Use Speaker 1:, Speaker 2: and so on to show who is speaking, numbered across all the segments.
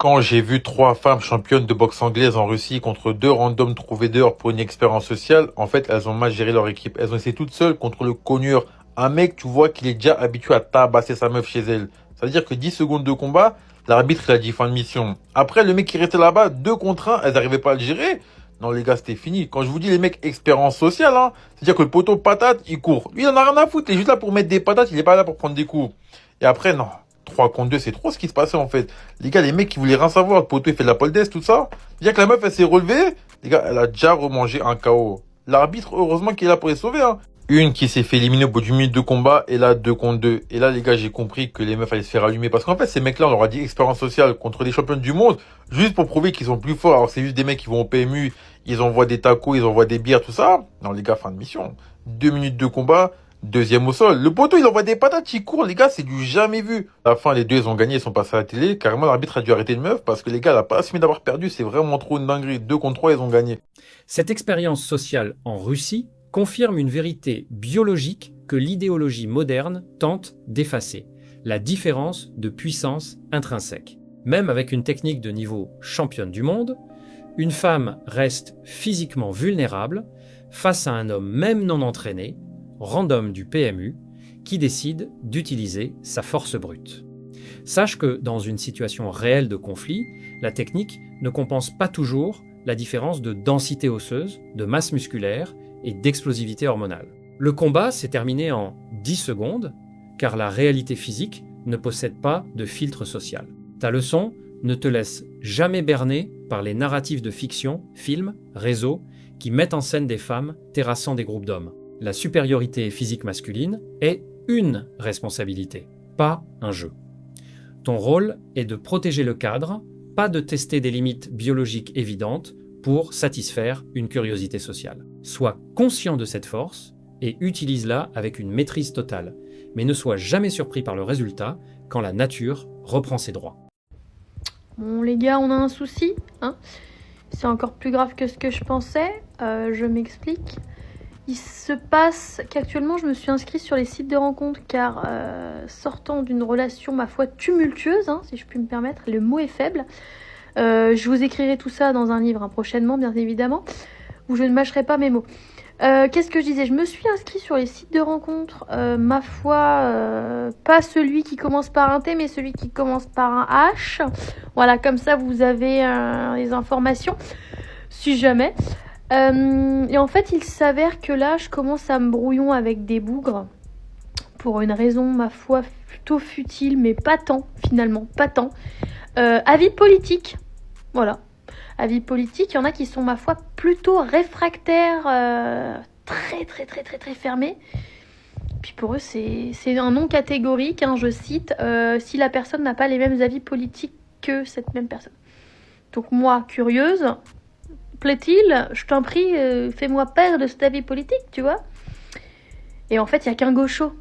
Speaker 1: Quand j'ai vu trois femmes championnes de boxe anglaise en Russie contre deux randoms trouvés dehors pour une expérience sociale, en fait, elles ont mal géré leur équipe. Elles ont essayé toutes seules contre le cogneur. Un mec, tu vois, qu'il est déjà habitué à tabasser sa meuf chez elle. Ça veut dire que 10 secondes de combat, l'arbitre, il a dit fin de mission. Après, le mec qui restait là-bas, 2 contre 1, elles n'arrivaient pas à le gérer. Non, les gars, c'était fini. Quand je vous dis les mecs expérience sociale, hein, c'est-à-dire que le poteau patate, il court. Lui, il en a rien à foutre. Il est juste là pour mettre des patates, il est pas là pour prendre des coups. Et après, non. 3 contre 2, c'est trop ce qui se passait en fait. Les gars, les mecs qui voulaient rien savoir, le poteau il fait de la pole dance, tout ça. Dire que la meuf elle s'est relevée, les gars, elle a déjà remangé un KO. L'arbitre, heureusement qu'il est là pour les sauver, hein. Une qui s'est fait éliminer au bout d'une minute de combat, et là 2 contre 2. Et là, les gars, j'ai compris que les meufs allaient se faire allumer. Parce qu'en fait, ces mecs-là, on leur a dit expérience sociale contre des champions du monde, juste pour prouver qu'ils sont plus forts. Alors, c'est juste des mecs qui vont au PMU, ils envoient des tacos, ils envoient des bières, tout ça. Non, les gars, fin de mission. 2 minutes de combat. Deuxième au sol. Le poteau, il envoie des patates, il court, les gars, c'est du jamais vu. À la fin, les deux, ils ont gagné, ils sont passés à la télé. Carrément, l'arbitre a dû arrêter une meuf parce que les gars, elle a pas assumé d'avoir perdu. C'est vraiment trop une dinguerie. 2 contre 3, ils ont gagné.
Speaker 2: Cette expérience sociale en Russie confirme une vérité biologique que l'idéologie moderne tente d'effacer, la différence de puissance intrinsèque. Même avec une technique de niveau championne du monde, une femme reste physiquement vulnérable face à un homme même non entraîné, random du PMU, qui décide d'utiliser sa force brute. Sache que dans une situation réelle de conflit, la technique ne compense pas toujours la différence de densité osseuse, de masse musculaire et d'explosivité hormonale. Le combat s'est terminé en 10 secondes, car la réalité physique ne possède pas de filtre social. Ta leçon ne te laisse jamais berner par les narratifs de fiction, films, réseaux, qui mettent en scène des femmes terrassant des groupes d'hommes. La supériorité physique masculine est une responsabilité, pas un jeu. Ton rôle est de protéger le cadre, pas de tester des limites biologiques évidentes pour satisfaire une curiosité sociale. Sois conscient de cette force et utilise-la avec une maîtrise totale, mais ne sois jamais surpris par le résultat quand la nature reprend ses droits.
Speaker 3: Bon les gars, on a un souci, hein. C'est encore plus grave que ce que je pensais, je m'explique. Il se passe qu'actuellement je me suis inscrite sur les sites de rencontres car sortant d'une relation ma foi tumultueuse, hein, si je puis me permettre, le mot est faible. Je vous écrirai tout ça dans un livre prochainement bien évidemment, où je ne mâcherai pas mes mots. Qu'est-ce que je disais? Je me suis inscrite sur les sites de rencontres, ma foi, pas celui qui commence par un T mais celui qui commence par un H. Voilà, comme ça vous avez les informations, si jamais. Et en fait, il s'avère que là, je commence à me brouillon avec des bougres pour une raison, ma foi, plutôt futile, mais pas tant, finalement, pas tant. Avis politique, voilà. Avis politique, il y en a qui sont, ma foi, plutôt réfractaires, très fermés. Puis pour eux, c'est un non catégorique, hein, je cite, si la personne n'a pas les mêmes avis politiques que cette même personne. Donc moi, curieuse, plaît-il, je t'en prie, fais-moi part de cet avis politique, tu vois. Et en fait, il n'y a qu'un gaucho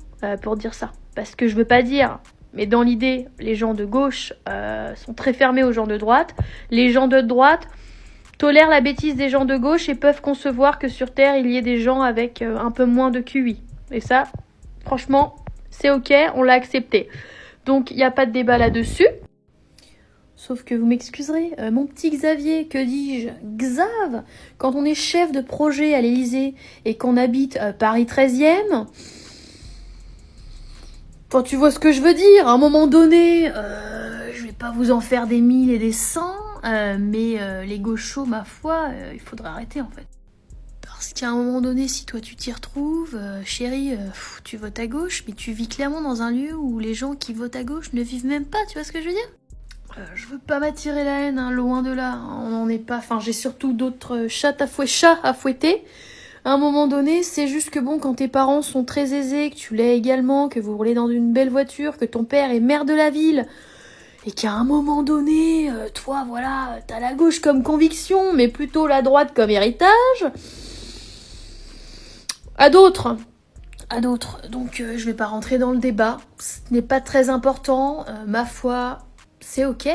Speaker 3: pour dire ça. Parce que je veux pas dire, mais dans l'idée, les gens de gauche sont très fermés aux gens de droite. Les gens de droite tolèrent la bêtise des gens de gauche et peuvent concevoir que sur Terre, il y ait des gens avec un peu moins de QI. Et ça, franchement, c'est ok, on l'a accepté. Donc, il n'y a pas de débat là-dessus. Sauf que vous m'excuserez, mon petit Xavier, que dis-je, Xav, quand on est chef de projet à l'Élysée et qu'on habite Paris 13e, enfin, tu vois ce que je veux dire, à un moment donné, je vais pas vous en faire des 1000 et des 100, mais les gauchos, ma foi, il faudrait arrêter en fait. Parce qu'à un moment donné, si toi tu t'y retrouves, chérie, tu votes à gauche, mais tu vis clairement dans un lieu où les gens qui votent à gauche ne vivent même pas, tu vois ce que je veux dire? Je veux pas m'attirer la haine, hein, loin de là, on n'en est pas, enfin j'ai surtout d'autres chats à fouetter. À un moment donné, c'est juste que bon, quand tes parents sont très aisés, que tu l'es également, que vous roulez dans une belle voiture, que ton père est maire de la ville, et qu'à un moment donné, toi voilà, t'as la gauche comme conviction, mais plutôt la droite comme héritage, à d'autres. Donc je vais pas rentrer dans le débat, ce n'est pas très important, ma foi, c'est ok,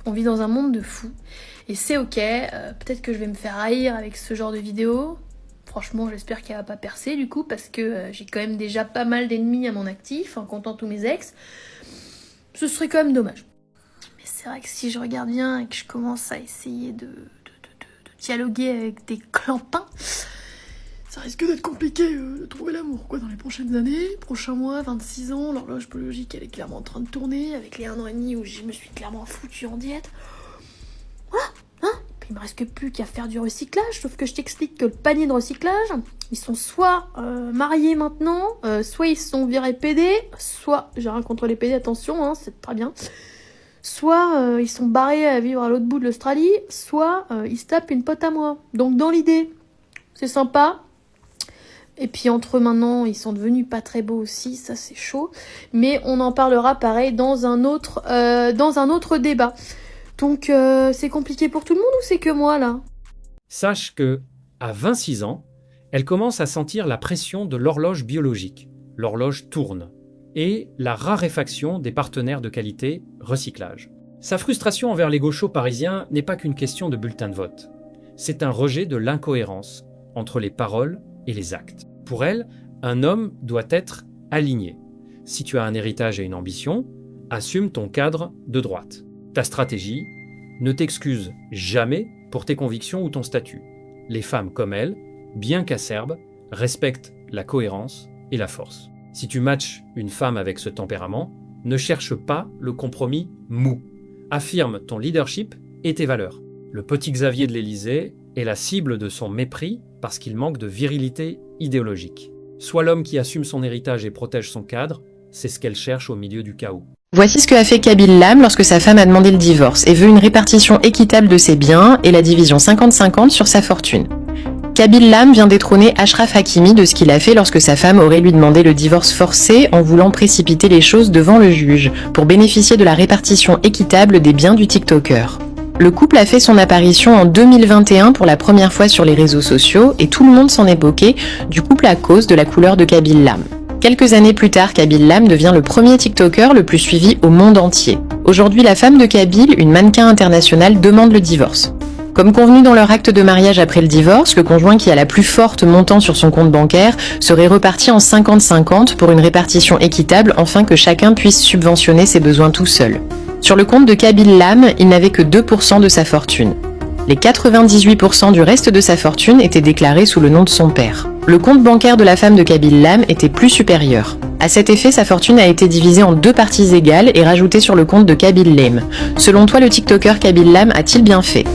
Speaker 3: on vit dans un monde de fous, et c'est ok, peut-être que je vais me faire haïr avec ce genre de vidéo, franchement j'espère qu'elle va pas percer du coup, parce que j'ai quand même déjà pas mal d'ennemis à mon actif, en comptant tous mes ex, ce serait quand même dommage. Mais c'est vrai que si je regarde bien et que je commence à essayer de dialoguer avec des clampins, ça risque d'être compliqué de trouver l'amour, quoi, dans les prochaines années, prochains mois, 26 ans, l'horloge biologique, elle est clairement en train de tourner, avec les 1 an et demi où je me suis clairement foutue en diète. Voilà, hein. Puis il me reste plus qu'à faire du recyclage, sauf que je t'explique que le panier de recyclage, ils sont soit mariés maintenant, soit ils sont virés PD, soit, j'ai rien contre les PD, attention, hein, c'est très bien, soit ils sont barrés à vivre à l'autre bout de l'Australie, soit ils se tapent une pote à moi. Donc dans l'idée, c'est sympa. Et puis entre eux maintenant, ils sont devenus pas très beaux aussi, ça c'est chaud. Mais on en parlera pareil dans un autre débat. Donc c'est compliqué pour tout le monde ou c'est que moi là?
Speaker 2: Sache que, à 26 ans, elle commence à sentir la pression de l'horloge biologique. L'horloge tourne. Et la raréfaction des partenaires de qualité recyclage. Sa frustration envers les gauchos parisiens n'est pas qu'une question de bulletin de vote. C'est un rejet de l'incohérence entre les paroles et les actes. Pour elle, un homme doit être aligné. Si tu as un héritage et une ambition, assume ton cadre de droite. Ta stratégie, ne t'excuse jamais pour tes convictions ou ton statut. Les femmes comme elle, bien qu'acerbes, respectent la cohérence et la force. Si tu matches une femme avec ce tempérament, ne cherche pas le compromis mou. Affirme ton leadership et tes valeurs. Le petit Xavier de l'Élysée est la cible de son mépris parce qu'il manque de virilité idéologique. Sois l'homme qui assume son héritage et protège son cadre, c'est ce qu'elle cherche au milieu du chaos.
Speaker 4: Voici ce que a fait Kabyle Lam lorsque sa femme a demandé le divorce et veut une répartition équitable de ses biens et la division 50-50 sur sa fortune. Kabyle Lam vient détrôner Ashraf Hakimi de ce qu'il a fait lorsque sa femme aurait lui demandé le divorce forcé en voulant précipiter les choses devant le juge pour bénéficier de la répartition équitable des biens du TikToker. Le couple a fait son apparition en 2021 pour la première fois sur les réseaux sociaux et tout le monde s'en est moqué du couple à cause de la couleur de Kabyle Lam. Quelques années plus tard, Kabyle Lam devient le premier TikToker le plus suivi au monde entier. Aujourd'hui, la femme de Kabyle, une mannequin internationale, demande le divorce. Comme convenu dans leur acte de mariage après le divorce, le conjoint qui a la plus forte montant sur son compte bancaire serait reparti en 50-50 pour une répartition équitable afin que chacun puisse subventionner ses besoins tout seul. Sur le compte de Kabyle Lam, il n'avait que 2% de sa fortune. Les 98% du reste de sa fortune étaient déclarés sous le nom de son père. Le compte bancaire de la femme de Kabyle Lam était plus supérieur. À cet effet, sa fortune a été divisée en 2 parties égales et rajoutée sur le compte de Kabyle Lam. Selon toi, le TikToker Kabyle Lam a-t-il bien fait ?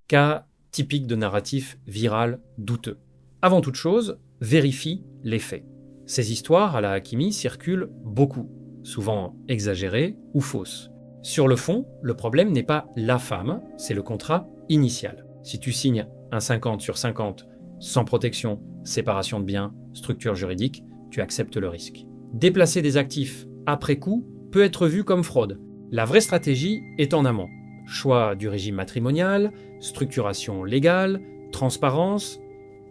Speaker 2: Cas typique de narratif viral douteux. Avant toute chose, vérifie les faits. Ces histoires à la Hakimi circulent beaucoup, souvent exagérées ou fausses. Sur le fond, le problème n'est pas la femme, c'est le contrat initial. Si tu signes un 50/50 sans protection, séparation de biens, structure juridique, tu acceptes le risque. Déplacer des actifs après coup peut être vu comme fraude. La vraie stratégie est en amont. Choix du régime matrimonial, structuration légale, transparence,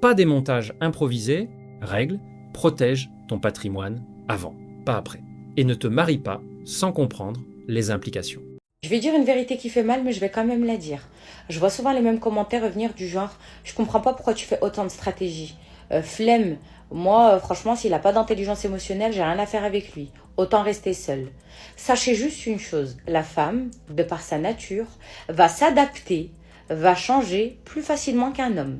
Speaker 2: pas des montages improvisés, règle, protège ton patrimoine avant, pas après. Et ne te marie pas sans comprendre les implications.
Speaker 5: Je vais dire une vérité qui fait mal, mais je vais quand même la dire. Je vois souvent les mêmes commentaires revenir du genre « Je comprends pas pourquoi tu fais autant de stratégies. Flemme. Moi, franchement, s'il n'a pas d'intelligence émotionnelle, j'ai rien à faire avec lui. Autant rester seul. » Sachez juste une chose, la femme, de par sa nature, va s'adapter, va changer plus facilement qu'un homme.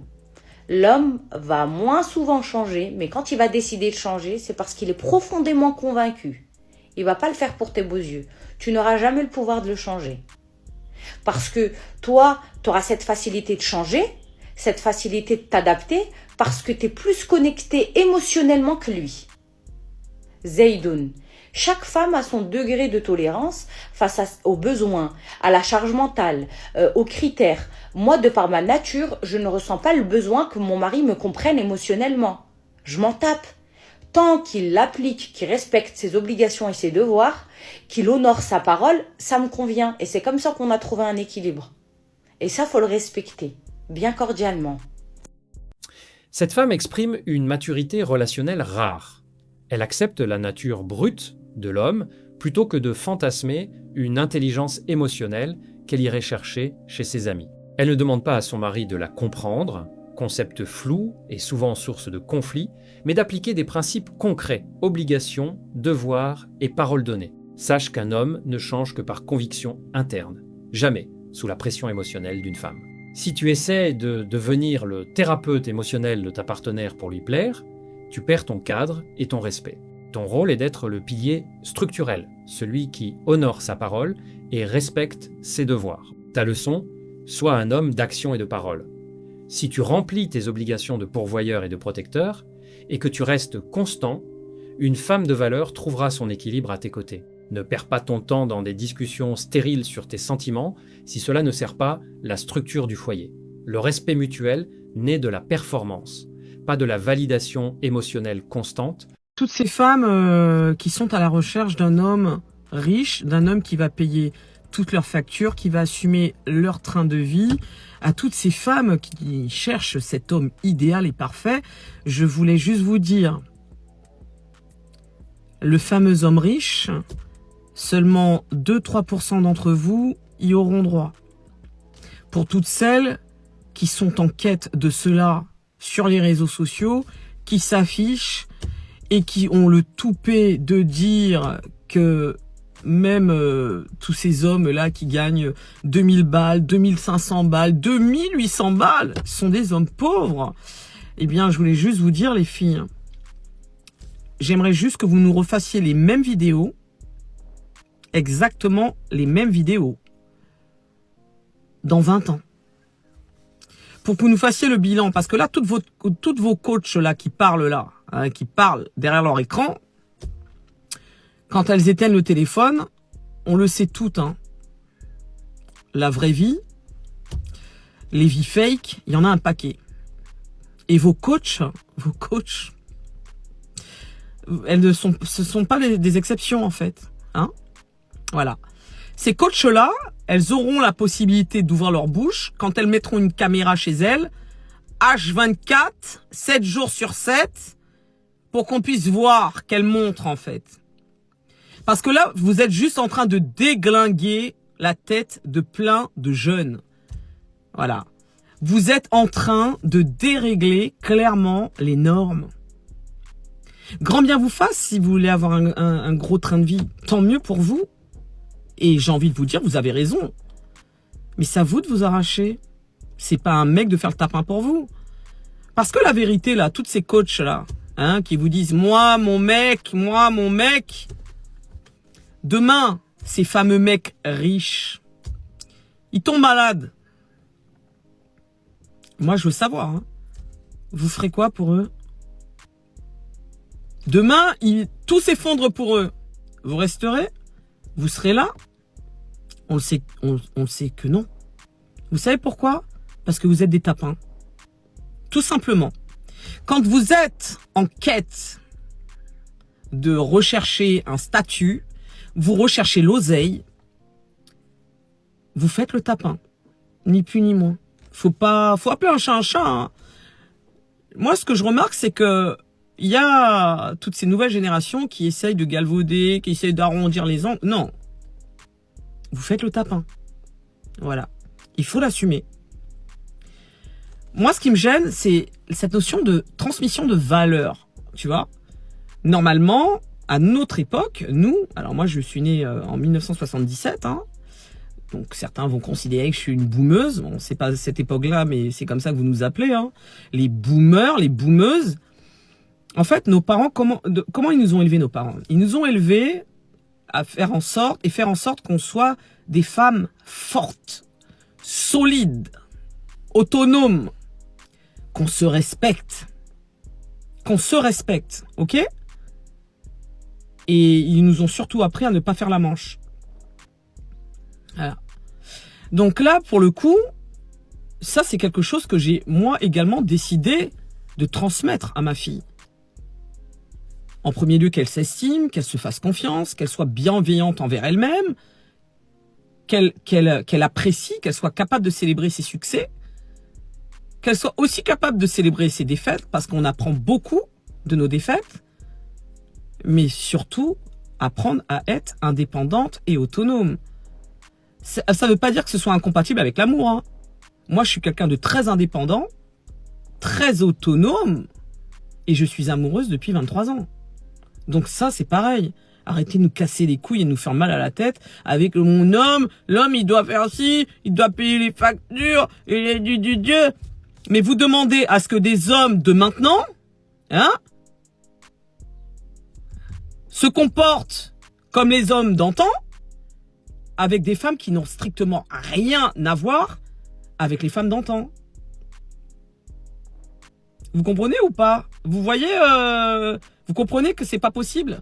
Speaker 5: L'homme va moins souvent changer, mais quand il va décider de changer, c'est parce qu'il est profondément convaincu. Il va pas le faire pour tes beaux yeux. Tu n'auras jamais le pouvoir de le changer. Parce que toi, tu auras cette facilité de changer, cette facilité de t'adapter, parce que tu es plus connecté émotionnellement que lui. Zeydoun. Chaque femme a son degré de tolérance face aux besoins, à la charge mentale, aux critères. Moi, de par ma nature, je ne ressens pas le besoin que mon mari me comprenne émotionnellement. Je m'en tape. Tant qu'il l'applique, qu'il respecte ses obligations et ses devoirs, qu'il honore sa parole, ça me convient. Et c'est comme ça qu'on a trouvé un équilibre. Et ça, faut le respecter, bien cordialement.
Speaker 2: Cette femme exprime une maturité relationnelle rare. Elle accepte la nature brute de l'homme plutôt que de fantasmer une intelligence émotionnelle qu'elle irait chercher chez ses amis. Elle ne demande pas à son mari de la comprendre, concept flou et souvent source de conflits, mais d'appliquer des principes concrets, obligations, devoirs et paroles données. Sache qu'un homme ne change que par conviction interne, jamais sous la pression émotionnelle d'une femme. Si tu essaies de devenir le thérapeute émotionnel de ta partenaire pour lui plaire, tu perds ton cadre et ton respect. Ton rôle est d'être le pilier structurel, celui qui honore sa parole et respecte ses devoirs. Ta leçon, sois un homme d'action et de parole. Si tu remplis tes obligations de pourvoyeur et de protecteur, et que tu restes constant, une femme de valeur trouvera son équilibre à tes côtés. Ne perds pas ton temps dans des discussions stériles sur tes sentiments si cela ne sert pas la structure du foyer. Le respect mutuel naît de la performance, pas de la validation émotionnelle constante.
Speaker 6: Toutes ces femmes qui sont à la recherche d'un homme riche, d'un homme qui va payer toutes leurs factures, qui va assumer leur train de vie, à toutes ces femmes qui cherchent cet homme idéal et parfait, je voulais juste vous dire, le fameux homme riche, seulement 2-3% d'entre vous y auront droit. Pour toutes celles qui sont en quête de cela sur les réseaux sociaux, qui s'affichent et qui ont le toupet de dire que même tous ces hommes-là qui gagnent 2000 balles, 2500 balles, 2800 balles sont des hommes pauvres. Eh bien, je voulais juste vous dire, les filles, j'aimerais juste que vous nous refassiez les mêmes vidéos, exactement les mêmes vidéos, dans 20 ans. Pour que vous nous fassiez le bilan, parce que là, toutes vos coachs là qui parlent là, hein, qui parlent derrière leur écran, quand elles éteignent le téléphone, on le sait toutes, hein. La vraie vie, les vies fake, il y en a un paquet. Et vos coachs, ce sont pas des exceptions en fait, hein. Voilà. Ces coachs-là, elles auront la possibilité d'ouvrir leur bouche quand elles mettront une caméra chez elles, H24, 7 jours sur 7, pour qu'on puisse voir qu'elles montrent en fait. Parce que là, vous êtes juste en train de déglinguer la tête de plein de jeunes. Voilà. Vous êtes en train de dérégler clairement les normes. Grand bien vous fasse si vous voulez avoir un gros train de vie. Tant mieux pour vous. Et j'ai envie de vous dire, vous avez raison. Mais c'est à vous de vous arracher. C'est pas un mec de faire le tapin pour vous. Parce que la vérité, là, toutes ces coachs là, hein, qui vous disent, moi, mon mec. Demain, ces fameux mecs riches, ils tombent malades. Moi, je veux savoir, hein, vous ferez quoi pour eux? Demain, tout s'effondre pour eux. Vous resterez? Vous serez là? On le sait que non. Vous savez pourquoi? Parce que vous êtes des tapins. Tout simplement. Quand vous êtes en quête de rechercher un statut, vous recherchez l'oseille, vous faites le tapin. Ni plus ni moins. Faut appeler un chat un chat, hein. Moi, ce que je remarque, c'est que il y a toutes ces nouvelles générations qui essayent de galvauder, qui essayent d'arrondir les angles. Non. Vous faites le tapin. Voilà. Il faut l'assumer. Moi, ce qui me gêne, c'est cette notion de transmission de valeur. Tu vois? Normalement, à notre époque, nous, alors moi, je suis né en 1977, hein. Donc certains vont considérer que je suis une boomeuse. Bon, c'est pas cette époque-là, mais c'est comme ça que vous nous appelez, hein. Les boomers, les boomeuses. En fait, nos parents, comment ils nous ont élevés, nos parents? Ils nous ont élevés à faire en sorte qu'on soit des femmes fortes, solides, autonomes, qu'on se respecte, ok? Et ils nous ont surtout appris à ne pas faire la manche. Voilà. Donc là, pour le coup, ça c'est quelque chose que j'ai moi également décidé de transmettre à ma fille. En premier lieu, qu'elle s'estime, qu'elle se fasse confiance, qu'elle soit bienveillante envers elle-même, qu'elle apprécie, qu'elle soit capable de célébrer ses succès, qu'elle soit aussi capable de célébrer ses défaites, parce qu'on apprend beaucoup de nos défaites, mais surtout apprendre à être indépendante et autonome. Ça ne veut pas dire que ce soit incompatible avec l'amour, hein. Moi, je suis quelqu'un de très indépendant, très autonome, et je suis amoureuse depuis 23 ans. Donc ça, c'est pareil. Arrêtez de nous casser les couilles et de nous faire mal à la tête avec mon homme. L'homme, il doit faire ci, il doit payer les factures, il est du Dieu. Mais vous demandez à ce que des hommes de maintenant, hein, se comportent comme les hommes d'antan, avec des femmes qui n'ont strictement rien à voir avec les femmes d'antan. Vous comprenez ou pas? Vous voyez, vous comprenez que c'est pas possible?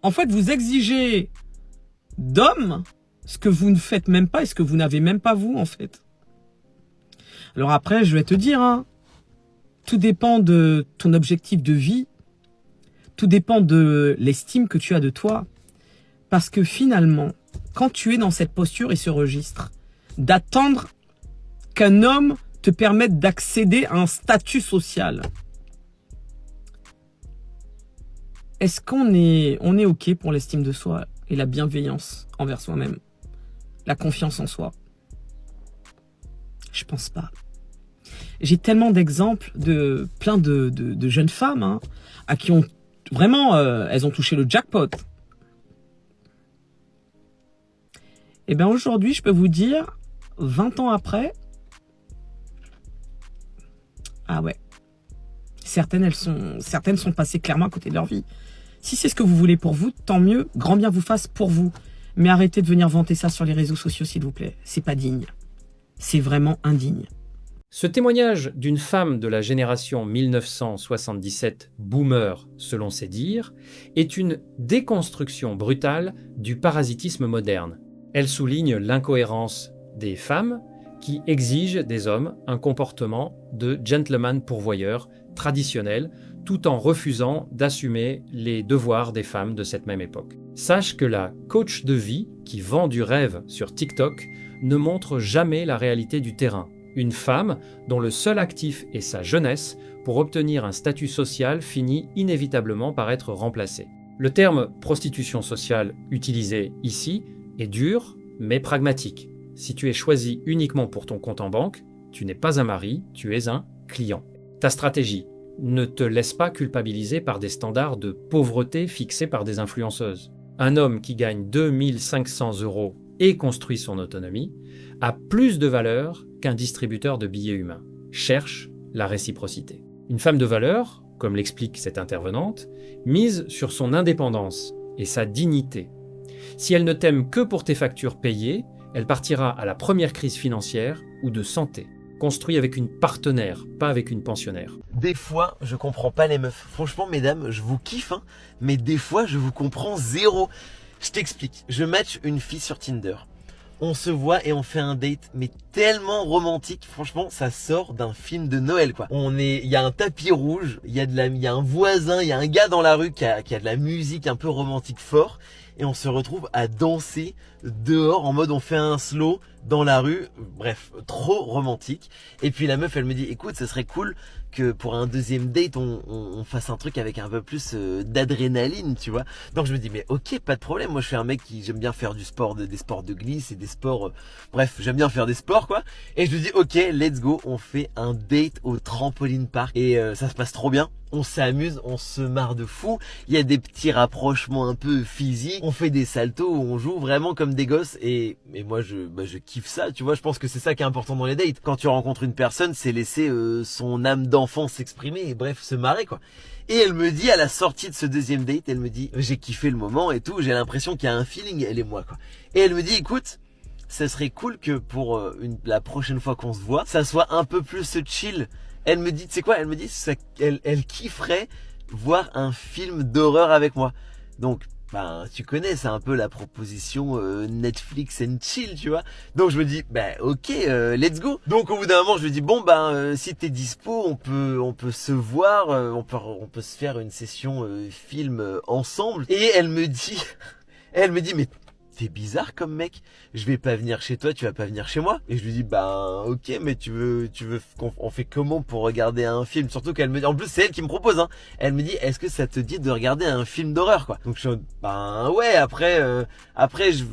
Speaker 6: En fait, vous exigez d'hommes ce que vous ne faites même pas et ce que vous n'avez même pas vous, en fait. Alors après, je vais te dire, hein, tout dépend de ton objectif de vie, tout dépend de l'estime que tu as de toi. Parce que finalement, quand tu es dans cette posture et ce registre, d'attendre qu'un homme te permette d'accéder à un statut social, est-ce qu'on est OK pour l'estime de soi et la bienveillance envers soi-même, la confiance en soi? Je pense pas. J'ai tellement d'exemples de plein de jeunes femmes, hein, à qui ont vraiment, elles ont touché le jackpot. Et bien aujourd'hui, je peux vous dire, 20 ans après, ah ouais, certaines sont passées clairement à côté de leur vie. Si c'est ce que vous voulez pour vous, tant mieux, grand bien vous fasse pour vous. Mais arrêtez de venir vanter ça sur les réseaux sociaux, s'il vous plaît. C'est pas digne. C'est vraiment indigne.
Speaker 2: Ce témoignage d'une femme de la génération 1977 boomer, selon ses dires, est une déconstruction brutale du parasitisme moderne. Elle souligne l'incohérence des femmes qui exigent des hommes un comportement de gentleman pourvoyeur traditionnel, tout en refusant d'assumer les devoirs des femmes de cette même époque. Sache que la coach de vie qui vend du rêve sur TikTok ne montre jamais la réalité du terrain. Une femme dont le seul actif est sa jeunesse pour obtenir un statut social finit inévitablement par être remplacé. Le terme prostitution sociale utilisé ici est dur mais pragmatique. Si tu es choisi uniquement pour ton compte en banque, tu n'es pas un mari, tu es un client. Ta stratégie: ne te laisse pas culpabiliser par des standards de pauvreté fixés par des influenceuses. Un homme qui gagne 2500 € et construit son autonomie a plus de valeur qu'un distributeur de billets humains. Cherche la réciprocité. Une femme de valeur, comme l'explique cette intervenante, mise sur son indépendance et sa dignité. Si elle ne t'aime que pour tes factures payées, elle partira à la première crise financière ou de santé. Construit avec une partenaire, pas avec une pensionnaire.
Speaker 7: Des fois, je comprends pas les meufs. Franchement, mesdames, je vous kiffe, hein, mais des fois, je vous comprends zéro. Je t'explique. Je match une fille sur Tinder. On se voit et on fait un date, mais tellement romantique. Franchement, ça sort d'un film de Noël, quoi. Il y a un tapis rouge, il y a un voisin, il y a un gars dans la rue qui a de la musique un peu romantique fort. Et on se retrouve à danser dehors en mode on fait un slow dans la rue. Bref, trop romantique. Et puis la meuf, elle me dit, écoute, ce serait cool que pour un deuxième date, on fasse un truc avec un peu plus d'adrénaline, tu vois. Donc je me dis, mais ok, pas de problème. Moi, je suis un mec qui j'aime bien faire du sport, des sports de glisse et des sports... bref, j'aime bien faire des sports, quoi. Et je me dis, ok, let's go. On fait un date au trampoline park. Et ça se passe trop bien. On s'amuse, on se marre de fou. Il y a des petits rapprochements un peu physiques. On fait des saltos, on joue vraiment comme des gosses. Et moi, je kiffe ça. Tu vois, je pense que c'est ça qui est important dans les dates. Quand tu rencontres une personne, c'est laisser son âme d'enfant s'exprimer et bref, se marrer, quoi. Et elle me dit, à la sortie de ce deuxième date, elle me dit, j'ai kiffé le moment et tout. J'ai l'impression qu'il y a un feeling, elle et moi, quoi. Et elle me dit, écoute, ça serait cool que pour la prochaine fois qu'on se voit, ça soit un peu plus chill. Elle me dit, tu sais quoi, elle me dit, elle kifferait voir un film d'horreur avec moi. Donc, tu connais, c'est un peu la proposition Netflix and chill, tu vois. Donc je me dis, ok, let's go. Donc au bout d'un moment, je me dis, bon, si t'es dispo, on peut se voir, on peut se faire une session film ensemble. Et elle me dit, mais t'es bizarre comme mec, je vais pas venir chez toi, tu vas pas venir chez moi. Et je lui dis, ok, mais tu veux on fait comment pour regarder un film? Surtout qu'elle me dit, en plus c'est elle qui me propose, hein. Elle me dit, est-ce que ça te dit de regarder un film d'horreur, quoi? Donc je suis, ouais, après,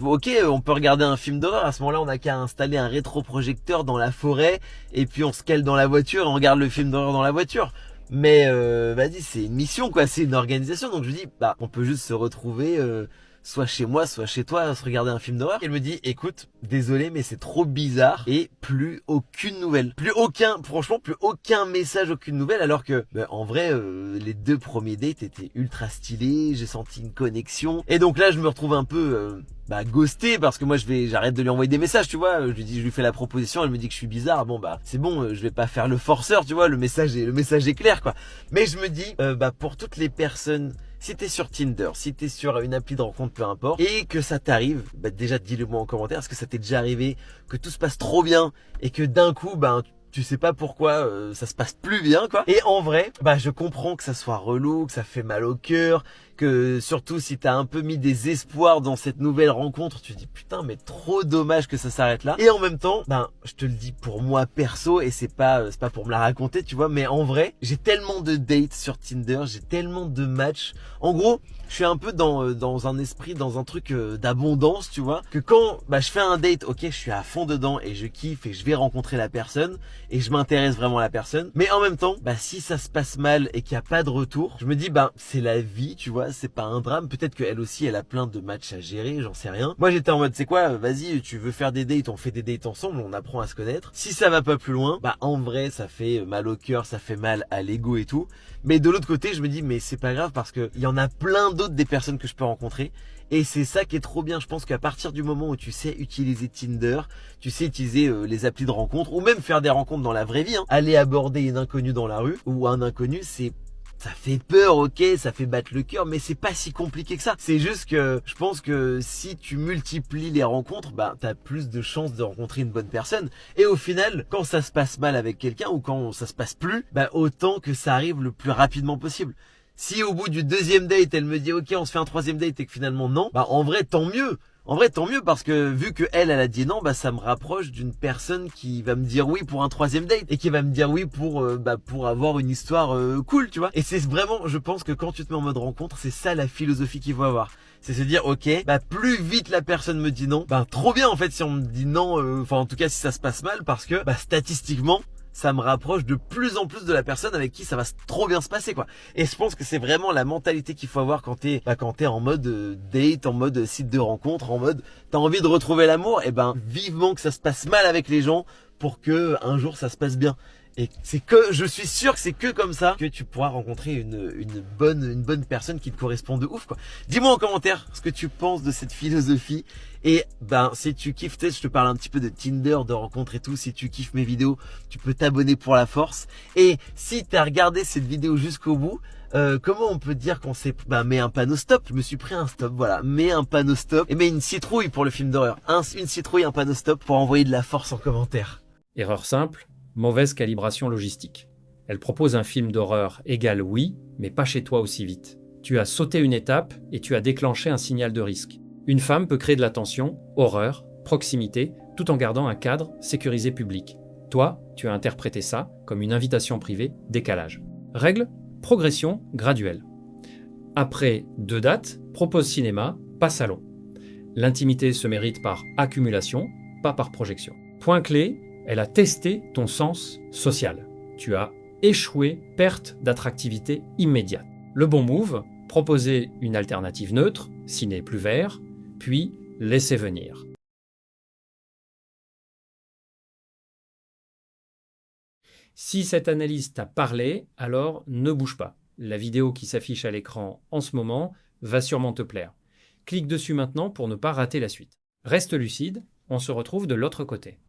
Speaker 7: ok, on peut regarder un film d'horreur. À ce moment-là, on a qu'à installer un rétroprojecteur dans la forêt, et puis on se cale dans la voiture, et on regarde le film d'horreur dans la voiture. Mais vas-y, c'est une mission quoi, c'est une organisation. Donc je lui dis, bah on peut juste se retrouver soit chez moi, soit chez toi, se regarder un film d'horreur. Elle me dit, écoute, désolé, mais c'est trop bizarre. Et plus aucune nouvelle. Franchement, plus aucun message, aucune nouvelle. Alors que, bah, en vrai, les 2 premiers dates étaient ultra stylés. J'ai senti une connexion. Et donc là, je me retrouve un peu ghosté parce que moi j'arrête de lui envoyer des messages, tu vois. Je lui fais la proposition, elle me dit que je suis bizarre. Bon bah c'est bon, je vais pas faire le forceur, tu vois. Le message est clair quoi. Mais je me dis, pour toutes les personnes, si t'es sur Tinder, si t'es sur une appli de rencontre, peu importe, et que ça t'arrive, déjà dis-le moi en commentaire. Est-ce que ça t'est déjà arrivé que tout se passe trop bien et que d'un coup, tu sais pas pourquoi ça se passe plus bien quoi. Et en vrai, je comprends que ça soit relou, que ça fait mal au cœur, que surtout si t'as un peu mis des espoirs dans cette nouvelle rencontre, tu te dis putain mais trop dommage que ça s'arrête là. Et en même temps, je te le dis pour moi perso et c'est pas pour me la raconter, tu vois, mais en vrai, j'ai tellement de dates sur Tinder, j'ai tellement de matchs. En gros, je suis un peu dans un esprit, dans un truc d'abondance, tu vois, que quand je fais un date, ok, je suis à fond dedans et je kiffe et je vais rencontrer la personne et je m'intéresse vraiment à la personne. Mais en même temps, si ça se passe mal et qu'il n'y a pas de retour, je me dis c'est la vie, tu vois, c'est pas un drame. Peut-être qu'elle aussi, elle a plein de matchs à gérer, j'en sais rien. Moi, j'étais en mode, c'est quoi, vas-y, tu veux faire des dates, on fait des dates ensemble, on apprend à se connaître. Si ça va pas plus loin, en vrai, ça fait mal au cœur, ça fait mal à l'ego et tout. Mais de l'autre côté, je me dis, mais c'est pas grave parce que il y en a plein d'autres des personnes que je peux rencontrer. Et c'est ça qui est trop bien. Je pense qu'à partir du moment où tu sais utiliser Tinder, tu sais utiliser les applis de rencontre ou même faire des rencontres dans la vraie vie, aller aborder une inconnue dans la rue ou un inconnu, ça fait peur, ok, ça fait battre le cœur, mais c'est pas si compliqué que ça. C'est juste que je pense que si tu multiplies les rencontres, t'as plus de chances de rencontrer une bonne personne. Et au final, quand ça se passe mal avec quelqu'un ou quand ça se passe plus, autant que ça arrive le plus rapidement possible. Si au bout du 2e date, elle me dit ok, on se fait un 3e date et que finalement non, en vrai tant mieux. En vrai, tant mieux parce que vu que elle a dit non, ça me rapproche d'une personne qui va me dire oui pour un 3e date et qui va me dire oui pour avoir une histoire cool, tu vois. Et c'est vraiment, je pense que quand tu te mets en mode rencontre, c'est ça la philosophie qu'il faut avoir. C'est se dire ok, plus vite la personne me dit non, trop bien en fait si on me dit non, enfin en tout cas si ça se passe mal parce que statistiquement, ça me rapproche de plus en plus de la personne avec qui ça va trop bien se passer quoi. Et je pense que c'est vraiment la mentalité qu'il faut avoir quand t'es en mode date, en mode site de rencontre, en mode t'as envie de retrouver l'amour, et vivement que ça se passe mal avec les gens pour que un jour ça se passe bien. Et je suis sûr que c'est que comme ça que tu pourras rencontrer une bonne personne qui te correspond de ouf quoi. Dis-moi en commentaire ce que tu penses de cette philosophie. Et si tu kiffes, je te parle un petit peu de Tinder, de rencontres et tout. Si tu kiffes mes vidéos, tu peux t'abonner pour la force. Et si tu as regardé cette vidéo jusqu'au bout, comment on peut dire qu'on s'est met un panneau stop. Je me suis pris un stop, voilà, mets un panneau stop et mets une citrouille pour le film d'horreur. Une citrouille, un panneau stop pour envoyer de la force en commentaire.
Speaker 2: Erreur simple, mauvaise calibration logistique. Elle propose un film d'horreur égal oui, mais pas chez toi aussi vite. Tu as sauté une étape et tu as déclenché un signal de risque. Une femme peut créer de la tension, horreur, proximité, tout en gardant un cadre sécurisé public. Toi, tu as interprété ça comme une invitation privée, décalage. Règle, progression graduelle. Après 2 dates, propose cinéma, pas salon. L'intimité se mérite par accumulation, pas par projection. Point clé, elle a testé ton sens social. Tu as échoué, perte d'attractivité immédiate. Le bon move, proposer une alternative neutre, ciné plus vert, puis laisser venir. Si cette analyse t'a parlé, alors ne bouge pas. La vidéo qui s'affiche à l'écran en ce moment va sûrement te plaire. Clique dessus maintenant pour ne pas rater la suite. Reste lucide, on se retrouve de l'autre côté.